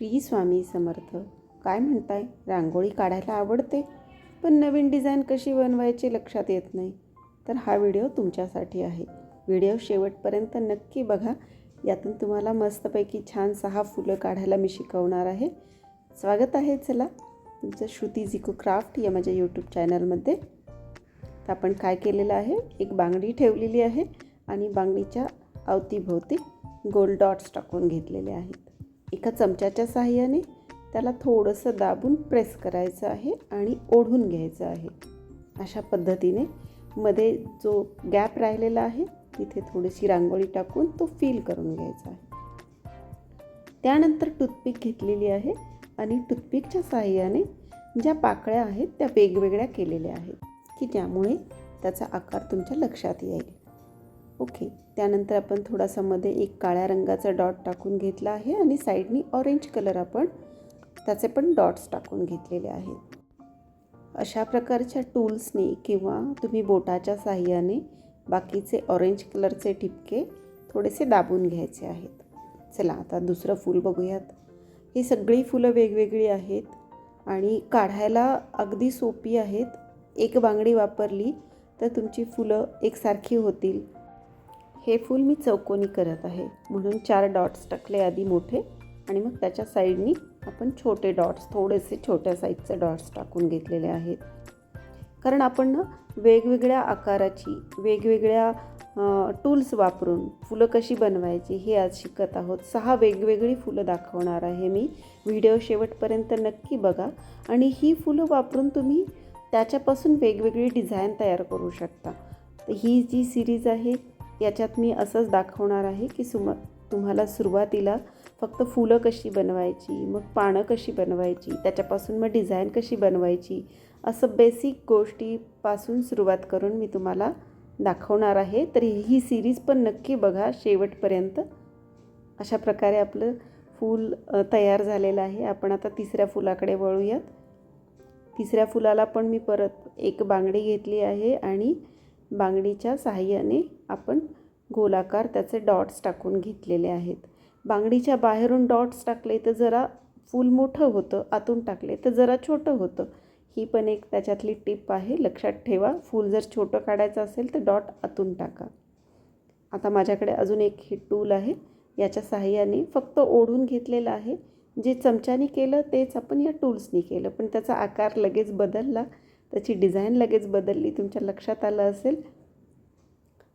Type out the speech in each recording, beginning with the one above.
श्री स्वामी समर्थ. काय म्हणताय? रांगोळी काढायला आवडते, पण नवीन डिझाईन कशी बनवायची लक्षात येत नाही. तर हा व्हिडिओ तुमच्यासाठी आहे. व्हिडिओ शेवटपर्यंत नक्की बघा. यातून तुम्हाला मस्तपैकी छान 6 फुलं काढायला मी शिकवणार आहे. स्वागत आहे चला तुमचं श्रुती जिको क्राफ्ट या माझ्या यूट्यूब चॅनलमध्ये. तर आपण काय केलेलं आहे, एक बांगडी ठेवलेली आहे आणि बांगडीच्या अवतीभोवती गोल डॉट्स टाकून घेतलेले आहेत. एका चमच्याच्या साहाय्याने त्याला थोडंसं दाबून प्रेस करायचं आहे आणि ओढून घ्यायचं आहे. अशा पद्धतीने मध्ये जो गॅप राहिलेला आहे तिथे थोडीशी रांगोळी टाकून तो फिल करून घ्यायचा आहे. त्यानंतर टूथपिक घेतलेली आहे आणि टूथपिकच्या साहाय्याने ज्या पाकळ्या आहेत त्या वेगवेगळ्या केलेल्या आहेत की ज्यामुळे त्याचा आकार तुमच्या लक्षात येईल. ओके. त्यानंतर आपण थोडासा मध्ये एक काळ्या रंगाचा डॉट टाकून घेतला आहे आणि साईडनी ऑरेंज कलर आपण त्याचे पण डॉट्स टाकून घेतलेले आहेत. अशा प्रकारच्या टूल्सनी किंवा तुम्ही बोटाच्या साहाय्याने बाकीचे ऑरेंज कलरचे ठिपके थोडेसे दाबून घ्यायचे आहेत. चला आता दुसरं फूल बघूयात. ही सगळी फुलं वेगवेगळी आहेत आणि काढायला अगदी सोपी आहेत. एक बांगडी वापरली तर तुमची फुलं एकसारखी होतील. हे फूल मी चौकोनी करत आहे म्हणून 4 डॉट्स टाकले आधी मोठे आणि मग त्याच्या साईडनी आपण छोटे डॉट्स, थोडेसे छोट्या साईजचे डॉट्स टाकून घेतलेले आहेत. कारण आपण वेगवेगळ्या आकाराची वेगवेगळ्या टूल्स वापरून फुलं कशी बनवायची हे आज शिकत आहोत. 6 वेगवेगळी फुलं दाखवणार आहे मी. व्हिडिओ शेवटपर्यंत नक्की बघा आणि ही फुलं वापरून तुम्ही त्याच्यापासून वेगवेगळी डिझाईन तयार करू शकता. तर ही जी सिरीज आहे याच्यात मी असंच दाखवणार आहे की तुम्हाला सुरुवातीला फक्त फुलं कशी बनवायची, मग पानं कशी बनवायची, त्याच्यापासून मग डिझाईन कशी बनवायची, असं बेसिक गोष्टीपासून सुरुवात करून मी तुम्हाला दाखवणार आहे. तर ही सिरीज पण नक्की बघा शेवटपर्यंत. अशा प्रकारे आपलं फूल तयार झालेलं आहे. आपण आता तिसऱ्या फुलाकडे वळूयात. तिसऱ्या फुलाला पण मी परत एक बांगडी घेतली आहे आणि बांगडीच्या साहाय्याने आपण गोलाकार त्याचे डॉट्स टाकून घेतलेले आहेत. बांगडीच्या बाहेरून डॉट्स टाकले तर जरा फूल मोठं होतं, आतून टाकले तर जरा छोटं होतं. ही पण एक त्याच्यातली टिप आहे, लक्षात ठेवा. फूल जर छोटं काढायचं असेल तर डॉट आतून टाका. आता माझ्याकडे अजून एक ही टूल आहे. याच्या साहाय्याने फक्त ओढून घेतलेलं आहे. जे चमच्याने केलं तेच आपण या टूल्सनी केलं, पण त्याचा आकार लगेच बदलला, त्याची डिझाईन लगेच बदलली. तुमच्या लक्षात आलं असेल.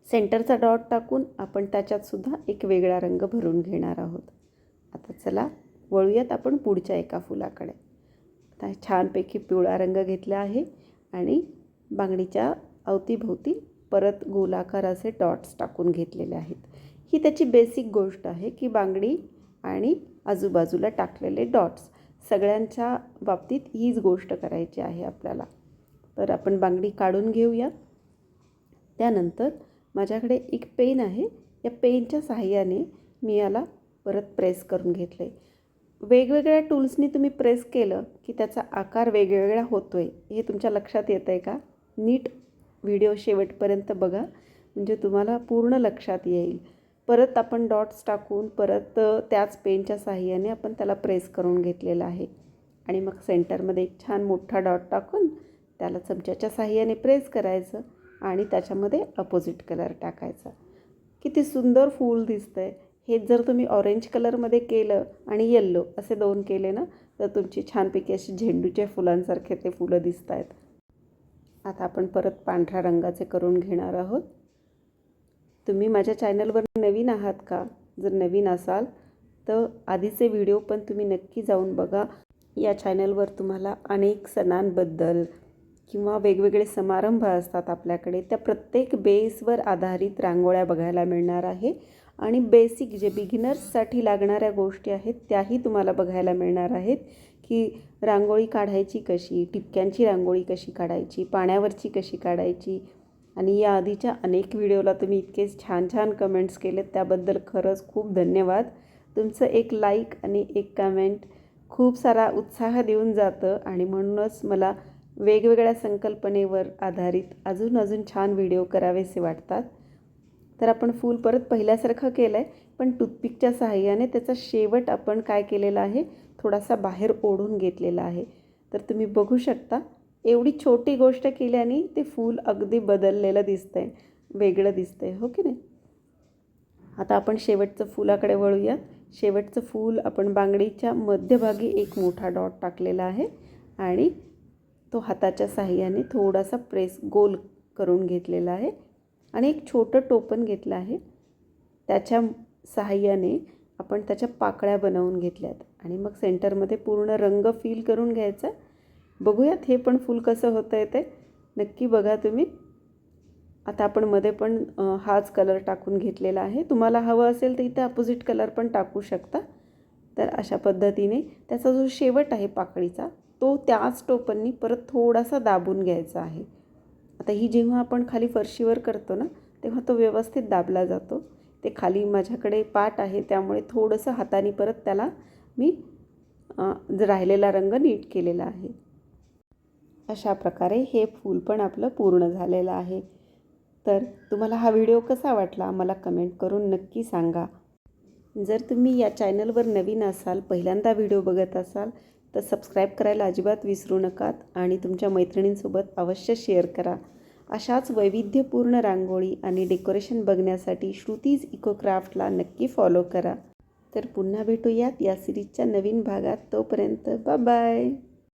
सेंटरचा डॉट टाकून आपण त्याच्यातसुद्धा एक वेगळा रंग भरून घेणार आहोत. आता चला वळूयात आपण पुढच्या एका फुलाकडे. आता छानपैकी पिवळा रंग घेतला आहे आणि बांगडीच्या अवतीभोवती परत गोलाकार असे डॉट्स टाकून घेतलेले आहेत. ही त्याची बेसिक गोष्ट आहे की बांगडी आणि आजूबाजूला टाकलेले डॉट्स सगळ्यांच्या बाबतीत हीच गोष्ट करायची आहे आपल्याला. तर आपण बांगडी काढून घेऊया. त्यानंतर माझ्याकडे एक पेन आहे. या पेनच्या साहाय्याने मी याला परत प्रेस करून घेतलं आहे. वेगवेगळ्या टूल्सनी तुम्ही प्रेस केलं की त्याचा आकार वेगवेगळा होतो आहे, हे तुमच्या लक्षात येतं आहे का? नीट व्हिडिओ शेवटपर्यंत बघा म्हणजे तुम्हाला पूर्ण लक्षात येईल. परत आपण डॉट्स टाकून परत त्याच पेनच्या साहाय्याने आपण त्याला प्रेस करून घेतलेलं आहे आणि मग सेंटरमध्ये एक छान मोठा डॉट टाकून त्याला चमच्याच्या साहाय्याने प्रेस करायचं आणि त्याच्यामध्ये अपोजिट कलर टाकायचा. किती सुंदर फूल दिसतं आहे. हे जर तुम्ही ऑरेंज कलरमध्ये केलं आणि येल्लो असे 2 केले ना तर तुमची छानपैकी अशी झेंडूच्या फुलांसारखे ते फुलं दिसत आहेत. आता आपण परत पांढऱ्या रंगाचे करून घेणार आहोत. तुम्ही माझ्या चॅनलवर नवीन आहात का? जर नवीन असाल तर आधीचे व्हिडिओ पण तुम्ही नक्की जाऊन बघा. या चॅनलवर तुम्हाला अनेक सणांबद्दल किंवा वेगवेगळे समारंभ असतात आपल्याकडे, त्या प्रत्येक बेसवर आधारित रांगोळ्या बघायला मिळणार आहे आणि बेसिक जे बिगिनर्ससाठी लागणाऱ्या गोष्टी आहेत त्याही तुम्हाला बघायला मिळणार आहेत की रांगोळी काढायची कशी, ठिपक्यांची रांगोळी कशी काढायची, पाण्यावरची कशी काढायची. आणि या आधीच्या अनेक व्हिडिओला तुम्ही इतके छान छान कमेंट्स केलेत त्याबद्दल खरंच खूप धन्यवाद. तुमचं एक लाईक आणि एक कमेंट खूप सारा उत्साह देऊन जातं आणि म्हणूनच मला वेगवेगळ्या संकल्पनेवर आधारित अजून छान व्हिडिओ करावेसे वाटतात. तर आपण फूल परत पहिल्यासारखं केलं आहे, पण टूथपिकच्या सहाय्याने त्याचा शेवट आपण काय केलेला आहे, थोडासा बाहेर ओढून घेतलेला आहे. तर तुम्ही बघू शकता, एवढी छोटी गोष्ट केल्याने ते फूल अगदी बदललेलं दिसतं आहे, वेगळं दिसतं आहे, हो की नाही. आता आपण शेवटचं फुलाकडे वळूयात. शेवटचं फूल आपण बांगडीच्या मध्यभागी एक मोठा डॉट टाकलेला आहे आणि तो हाताच्या साहाय्याने थोडासा प्रेस गोल करून घेतलेला आहे आणि एक छोटं टोपण घेतलं आहे. त्याच्या साहाय्याने आपण त्याच्या पाकळ्या बनवून घेतल्यात आणि मग सेंटरमध्ये पूर्ण रंग फिल करून घ्यायचा. बघूयात हे पण फूल कसं होतं आहे ते, नक्की बघा तुम्ही. आता आपण मध्ये पण हाच कलर टाकून घेतलेला आहे. तुम्हाला हवं असेल तर इथे अपोजिट कलर पण टाकू शकता. तर अशा पद्धतीने त्याचा जो शेवट आहे पाकळीचा, तो त्याच टोपणनी परत थोडासा दाबून घ्यायचा आहे. आता ही जेव्हा आपण खाली फरशीवर करतो ना, तेव्हा तो व्यवस्थित दाबला जातो. ते खाली माझ्याकडे पाट आहे, त्यामुळे थोडंसं हाताने परत त्याला मी राहिलेला रंग नीट केलेला आहे. अशा प्रकारे हे फूल पण आपलं पूर्ण झालेलं आहे. तर तुम्हाला हा व्हिडिओ कसा वाटला मला कमेंट करून नक्की सांगा. जर तुम्ही या चॅनलवर नवीन असाल, पहिल्यांदा व्हिडिओ बघत असाल, तर सबस्क्राईब करायला अजिबात विसरू नकात आणि तुमच्या मैत्रिणींसोबत अवश्य शेअर करा. अशाच वैविध्यपूर्ण रांगोळी आणि डेकोरेशन बघण्यासाठी श्रुतीज इको क्राफ्टला नक्की फॉलो करा. तर पुन्हा भेटूयात या सिरीजच्या नवीन भागात. तोपर्यंत बाय बाय.